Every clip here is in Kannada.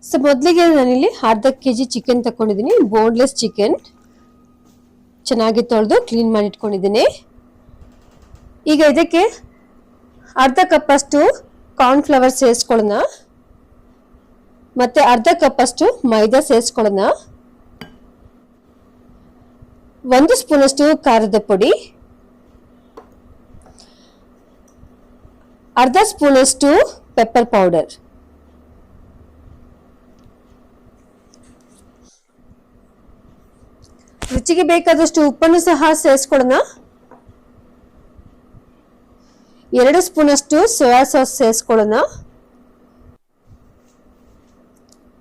ಸೊ ಮೊದಲಿಗೆ ನಾನಿಲ್ಲಿ ಅರ್ಧ ಕೆಜಿ ಚಿಕನ್ ತಕೊಂಡಿದ್ದೀನಿ, ಬೋನ್ಲೆಸ್ ಚಿಕನ್. ಚೆನ್ನಾಗಿ ತೊಳೆದು ಕ್ಲೀನ್ ಮಾಡಿ ಇಟ್ಕೊಂಡಿದ್ದೀನಿ. ಈಗ ಇದಕ್ಕೆ ಅರ್ಧ ಕಪ್ ಅಷ್ಟು ಕಾರ್ನ್ಫ್ಲವರ್ ಸೇರಿಸ್ಕೊಳ್ಳೋಣ, ಮತ್ತೆ ಅರ್ಧ ಕಪ್ ಅಷ್ಟು ಮೈದಾ ಸೇರಿಸ್ಕೊಳ್ಳೋಣ, 1 ಸ್ಪೂನ್ ಅಷ್ಟು ಖಾರದ ಪುಡಿ, ಅರ್ಧ ಸ್ಪೂನ್ ಅಷ್ಟು ಪೆಪ್ಪರ್ ಪೌಡರ್, ರುಚಿಗೆ ಬೇಕಾದಷ್ಟು ಉಪ್ಪನ್ನು ಸಹ ಸೇರಿಸ್ಕೊಳ್ಳೋಣ, 2 ಸ್ಪೂನ್ ಅಷ್ಟು ಸೋಯಾ ಸಾಸ್ ಸೇರಿಸ್ಕೊಳ್ಳೋಣ.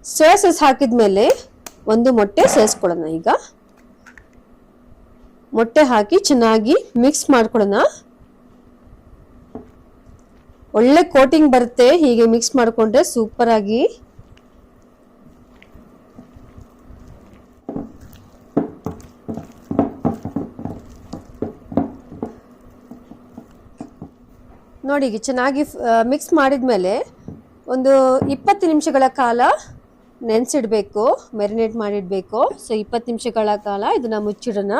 ಸೋಯಾ ಸಾಸ್ ಹಾಕಿದ್ಮೇಲೆ 1 ಮೊಟ್ಟೆ ಸೇರಿಸ್ಕೊಳ್ಳೋಣ. ಈಗ ಮೊಟ್ಟೆ ಹಾಕಿ ಚೆನ್ನಾಗಿ ಮಿಕ್ಸ್ ಮಾಡ್ಕೊಳ್ಳೋಣ. ಒಳ್ಳೆ ಕೋಟಿಂಗ್ ಬರುತ್ತೆ ಹೀಗೆ ಮಿಕ್ಸ್ ಮಾಡಿಕೊಂಡ್ರೆ ಸೂಪರ್ ಆಗಿ. ನೋಡಿ ಚೆನ್ನಾಗಿ ಮಿಕ್ಸ್ ಮಾಡಿದ್ಮೇಲೆ ಒಂದು 20 ನಿಮಿಷಗಳ ಕಾಲ ನೆನೆಸಿಡಬೇಕು, ಮ್ಯಾರಿನೇಟ್ ಮಾಡಿಡಬೇಕು. ಸೊ 20 ನಿಮಿಷಗಳ ಕಾಲ ಇದನ್ನ ಮುಚ್ಚಿಡೋಣ.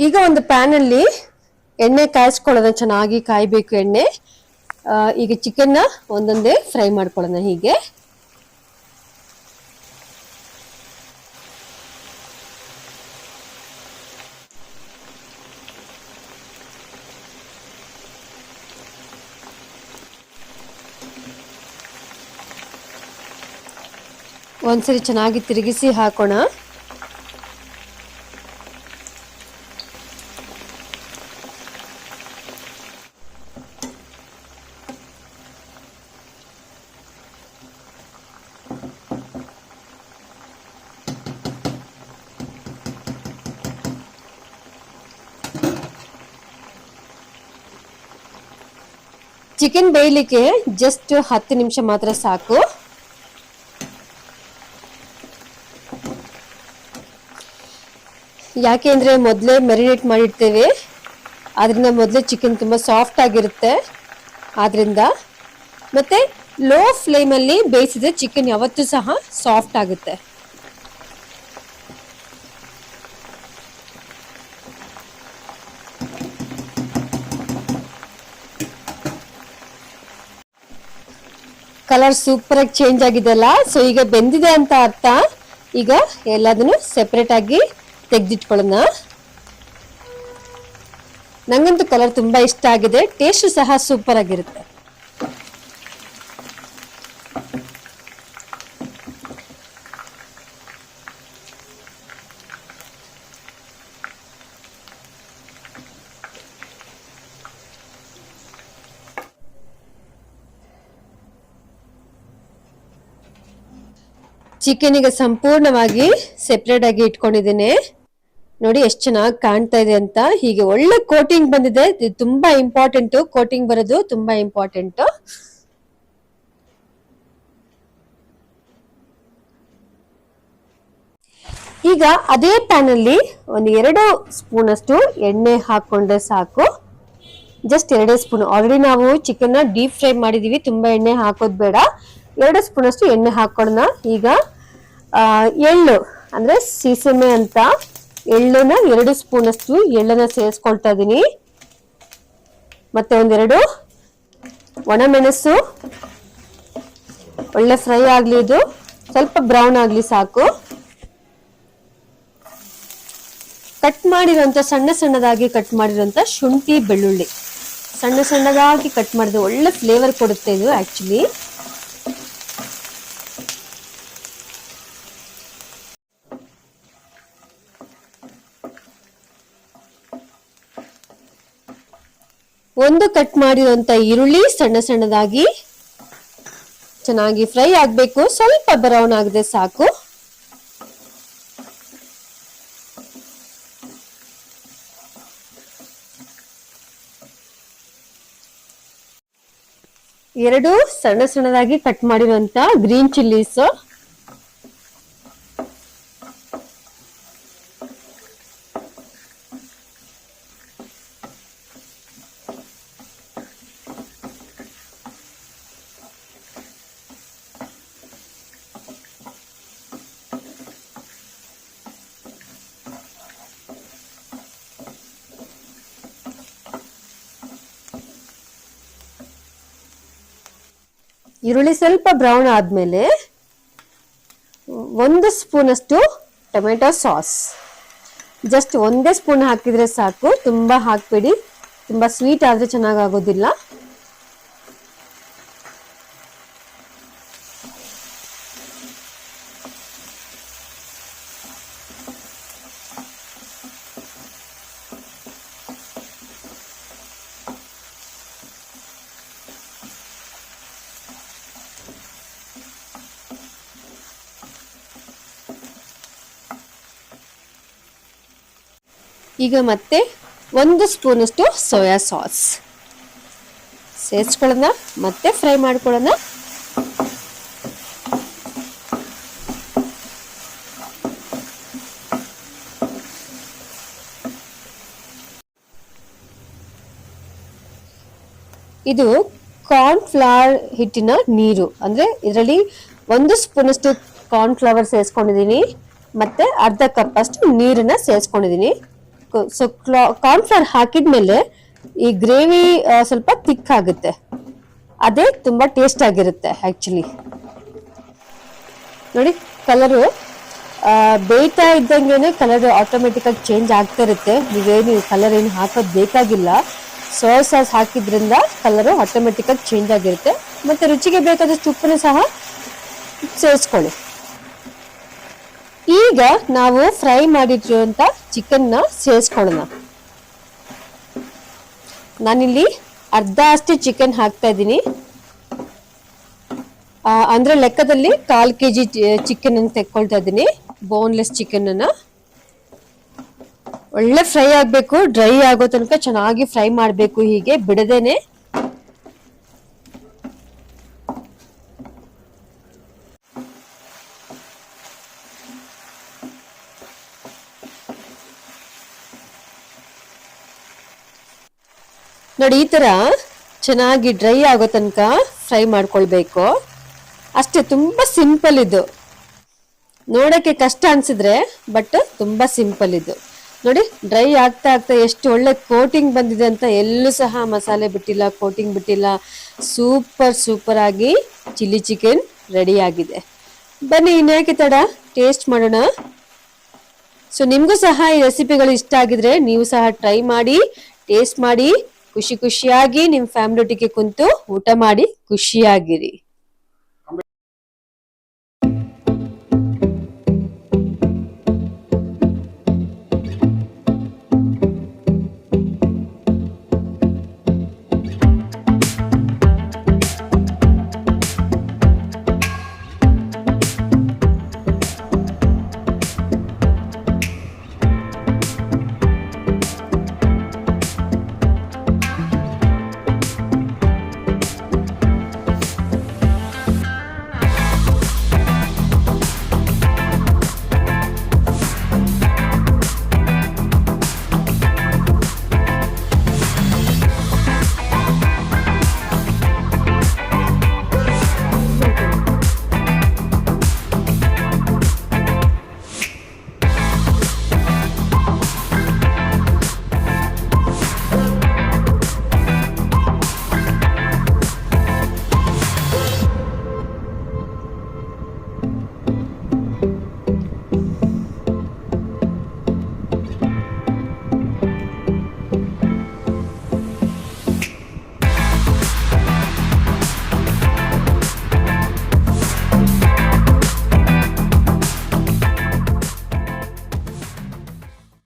ಈಗ ಒಂದು ಪ್ಯಾನ್ ಅಲ್ಲಿ ಎಣ್ಣೆ ಕಾಯಿಸ್ಕೊಳ್ಳೋಣ, ಚೆನ್ನಾಗಿ ಕಾಯಬೇಕು ಎಣ್ಣೆ. ಈಗ ಚಿಕನ್ನ ಒಂದೊಂದೇ ಫ್ರೈ ಮಾಡ್ಕೊಳ್ಳೋಣ. ಹೀಗೆ ಒಂದ್ಸರಿ ಚೆನ್ನಾಗಿ ತಿರುಗಿಸಿ ಹಾಕೋಣ. ಚಿಕನ್ ಬೇಯಲಿಕ್ಕೆ ಜಸ್ಟ್ 10 ನಿಮಿಷ ಮಾತ್ರ ಸಾಕು. ಯಾಕೆಂದ್ರೆ ಮೊದಲೇ ಮ್ಯಾರಿನೇಟ್ ಮಾಡಿರ್ತೇವೆ, ಆದ್ರಿಂದ ಮೊದಲೇ ಚಿಕನ್ ತುಂಬಾ ಸಾಫ್ಟ್ ಆಗಿರುತ್ತೆ. ಆದ್ರಿಂದ ಮತ್ತೆ ಲೋ ಫ್ಲೇಮ್ ಅಲ್ಲಿ ಬೇಯಿಸಿದ್ರೆ ಚಿಕನ್ ಯಾವತ್ತೂ ಸಹ ಸಾಫ್ಟ್ ಆಗುತ್ತೆ. ಕಲರ್ ಸೂಪರ್ ಆಗಿ ಚೇಂಜ್ ಆಗಿದೆಲ್ಲ. ಸೊ ಈಗ ಬೆಂದಿದೆ ಅಂತ ಅರ್ಥ. ಈಗ ಎಲ್ಲದನ್ನು ಸೆಪರೇಟ್ ಆಗಿ ತೆಗೆದಿಟ್ಕೊಳ್ಳೋಣ. ನಂಗಂತೂ ಕಲರ್ ತುಂಬಾ ಇಷ್ಟ ಆಗಿದೆ, ಟೇಸ್ಟ್ ಸಹ ಸೂಪರ್ ಆಗಿರುತ್ತೆ. ಚಿಕನ್ ಈಗ ಸಂಪೂರ್ಣವಾಗಿ ಸೆಪರೇಟ್ ಆಗಿ ಇಟ್ಕೊಂಡಿದ್ದೀನಿ. ನೋಡಿ ಎಷ್ಟು ಚೆನ್ನಾಗಿ ಕಾಣ್ತಾ ಇದೆ ಅಂತ. ಹೀಗೆ ಒಳ್ಳೆ ಕೋಟಿಂಗ್ ಬಂದಿದೆ. ಇದು ತುಂಬಾ ಇಂಪಾರ್ಟೆಂಟ್, ಕೋಟಿಂಗ್ ಬರೋದು ತುಂಬಾ ಇಂಪಾರ್ಟೆಂಟ್. ಈಗ ಅದೇ ಪ್ಯಾನ್ ಅಲ್ಲಿ 2 ಸ್ಪೂನ್ ಅಷ್ಟು ಎಣ್ಣೆ ಹಾಕೊಂಡ್ರೆ ಸಾಕು. Just 2 spoon. ಆಲ್ರೆಡಿ ನಾವು ಚಿಕನ್ ನ ಡೀಪ್ ಫ್ರೈ ಮಾಡಿದೀವಿ, ತುಂಬಾ ಎಣ್ಣೆ ಹಾಕೋದ್ ಬೇಡ. 2 ಸ್ಪೂನ್ ಅಷ್ಟು ಎಣ್ಣೆ ಹಾಕೊಳ್ಳೋಣ. ಈಗ ಎಳ್ಳು ಅಂದ್ರೆ ಸೀಸಮೆ ಅಂತ ಎಳ್ಳನ್ನ 2 ಸ್ಪೂನ್ ಅಷ್ಟು ಎಳ್ಳನ್ನ ಸೇರಿಸ್ಕೊಳ್ತಾ ಇದೀನಿ. ಮತ್ತೆ 1-2 ಒಣಮೆಣಸು. ಒಳ್ಳೆ ಫ್ರೈ ಆಗ್ಲಿ, ಇದು ಸ್ವಲ್ಪ ಬ್ರೌನ್ ಆಗ್ಲಿ ಸಾಕು. ಕಟ್ ಮಾಡಿರುವಂತ ಸಣ್ಣದಾಗಿ ಕಟ್ ಮಾಡಿರುವಂತ ಶುಂಠಿ ಬೆಳ್ಳುಳ್ಳಿ ಸಣ್ಣದಾಗಿ ಕಟ್ ಮಾಡಿದ್ರೆ ಒಳ್ಳೆ ಫ್ಲೇವರ್ ಕೊಡುತ್ತೆ ಇದು ಆಕ್ಚುಲಿ. ಒಂದು ಕಟ್ ಮಾಡಿರುವಂತ ಈರುಳ್ಳಿ ಸಣ್ಣದಾಗಿ ಚೆನ್ನಾಗಿ ಫ್ರೈ ಆಗ್ಬೇಕು, ಸ್ವಲ್ಪ ಬ್ರೌನ್ ಆಗದೆ ಸಾಕು. ಎರಡು ಸಣ್ಣದಾಗಿ ಕಟ್ ಮಾಡಿರುವಂತ ಗ್ರೀನ್ ಚಿಲ್ಲೀಸ್, ಈರುಳ್ಳಿ ಸ್ವಲ್ಪ ಬ್ರೌನ್ ಆದ್ಮೇಲೆ 1 ಸ್ಪೂನ್ ಅಷ್ಟು ಟೊಮೆಟೊ ಸಾಸ್. ಜಸ್ಟ್ 1 ಸ್ಪೂನ್ ಹಾಕಿದ್ರೆ ಸಾಕು, ತುಂಬಾ ಹಾಕ್ಬೇಡಿ, ತುಂಬಾ ಸ್ವೀಟ್ ಆದ್ರೆ ಚೆನ್ನಾಗಾಗೋದಿಲ್ಲ. ಈಗ ಮತ್ತೆ 1 ಸ್ಪೂನ್ ಅಷ್ಟು ಸೋಯಾ ಸಾಸ್ ಸೇರಿಸ್ಕೊಳ್ಳೋಣ, ಮತ್ತೆ ಫ್ರೈ ಮಾಡ್ಕೊಳ್ಳೋಣ. ಇದು ಕಾರ್ನ್ ಫ್ಲವರ್ ಹಿಟ್ಟಿನ ನೀರು, ಅಂದ್ರೆ ಇದರಲ್ಲಿ 1 ಸ್ಪೂನ್ ಅಷ್ಟು ಕಾರ್ನ್ ಫ್ಲವರ್ ಸೇರಿಸ್ಕೊಂಡಿದೀನಿ, ಮತ್ತೆ ಅರ್ಧ ಕಪ್ ಅಷ್ಟು ನೀರನ್ನ ಸೇರಿಸ್ಕೊಂಡಿದೀನಿ. ಸೊ ಕಾರ್ನ್ ಫ್ಲವರ್ ಹಾಕಿದ್ಮೇಲೆ ಈ ಗ್ರೇವಿ ಸ್ವಲ್ಪ ಥಿಕ್ ಆಗುತ್ತೆ, ಅದೇ ತುಂಬಾ ಟೇಸ್ಟ್ ಆಗಿರುತ್ತೆ ಆಕ್ಚುಲಿ. ನೋಡಿ ಕಲರು ಬೇಯ್ತಾ ಇದ್ದಂಗೆನೆ ಕಲರ್ ಆಟೋಮೆಟಿಕ್ ಆಗಿ ಚೇಂಜ್ ಆಗ್ತಾ ಇರುತ್ತೆ. ನೀವೇನು ಕಲರ್ ಏನು ಹಾಕೋದು ಬೇಕಾಗಿಲ್ಲ, ಸೋಯಾ ಸಾಸ್ ಹಾಕಿದ್ರಿಂದ ಕಲರು ಆಟೋಮೆಟಿಕ್ ಆಗಿ ಚೇಂಜ್ ಆಗಿರುತ್ತೆ. ಮತ್ತೆ ರುಚಿಗೆ ಬೇಕಾದಷ್ಟು ಉಪ್ಪನ್ನು ಸಹ ಸೇರಿಸ್ಕೊಳ್ಳಿ. ಈಗ ನಾವು ಫ್ರೈ ಮಾಡಿರುವಂತ ಚಿಕನ್ನ ಸೇರಿಸ್ಕೊಳ್ಳೋಣ. ನಾನಿಲ್ಲಿ ಅರ್ಧ ಅಷ್ಟು ಚಿಕನ್ ಹಾಕ್ತಾ ಇದ್ದೀನಿ, ಅಂದ್ರೆ ಲೆಕ್ಕದಲ್ಲಿ 1/4 kg ಚಿಕನ್ ಅನ್ನು ತೆಕ್ಕೊಳ್ತಾ ಇದ್ದೀನಿ, ಬೋನ್ಲೆಸ್ ಚಿಕನ್ ಅನ್ನ. ಒಳ್ಳೆ ಫ್ರೈ ಆಗ್ಬೇಕು, ಡ್ರೈ ಆಗೋ ತನಕ ಚೆನ್ನಾಗಿ ಫ್ರೈ ಮಾಡ್ಬೇಕು, ಹೀಗೆ ಬಿಡದೇನೆ. ನೋಡಿ ಈ ತರ ಚೆನ್ನಾಗಿ ಡ್ರೈ ಆಗೋ ತನಕ ಫ್ರೈ ಮಾಡ್ಕೊಳ್ಬೇಕು ಅಷ್ಟೇ. ತುಂಬಾ ಸಿಂಪಲ್ ಇದು, ನೋಡಕ್ಕೆ ಕಷ್ಟ ಅನ್ಸಿದ್ರೆ ಬಟ್ ತುಂಬಾ ಸಿಂಪಲ್ ಇದು. ನೋಡಿ ಡ್ರೈ ಆಗ್ತಾ ಆಗ್ತಾ ಎಷ್ಟು ಒಳ್ಳೆ ಕೋಟಿಂಗ್ ಬಂದಿದೆ ಅಂತ. ಎಲ್ಲೂ ಸಹ ಮಸಾಲೆ ಬಿಟ್ಟಿಲ್ಲ, ಕೋಟಿಂಗ್ ಬಿಟ್ಟಿಲ್ಲ. ಸೂಪರ್ ಆಗಿ ಚಿಲ್ಲಿ ಚಿಕನ್ ರೆಡಿ ಆಗಿದೆ. ಬನ್ನಿ ಇನ್ಯಾಕೆ ತಡ, ಟೇಸ್ಟ್ ಮಾಡೋಣ. ಸೊ ನಿಮ್ಗೂ ಸಹ ಈ ರೆಸಿಪಿಗಳು ಇಷ್ಟ ಆಗಿದ್ರೆ ನೀವು ಸಹ ಟ್ರೈ ಮಾಡಿ, ಟೇಸ್ಟ್ ಮಾಡಿ, ಖುಷಿಯಾಗಿ ನಿಮ್ ಫ್ಯಾಮಿಲಿ ಒಟ್ಟಿಗೆ ಕುಂತು ಊಟ ಮಾಡಿ ಖುಷಿಯಾಗಿರಿ.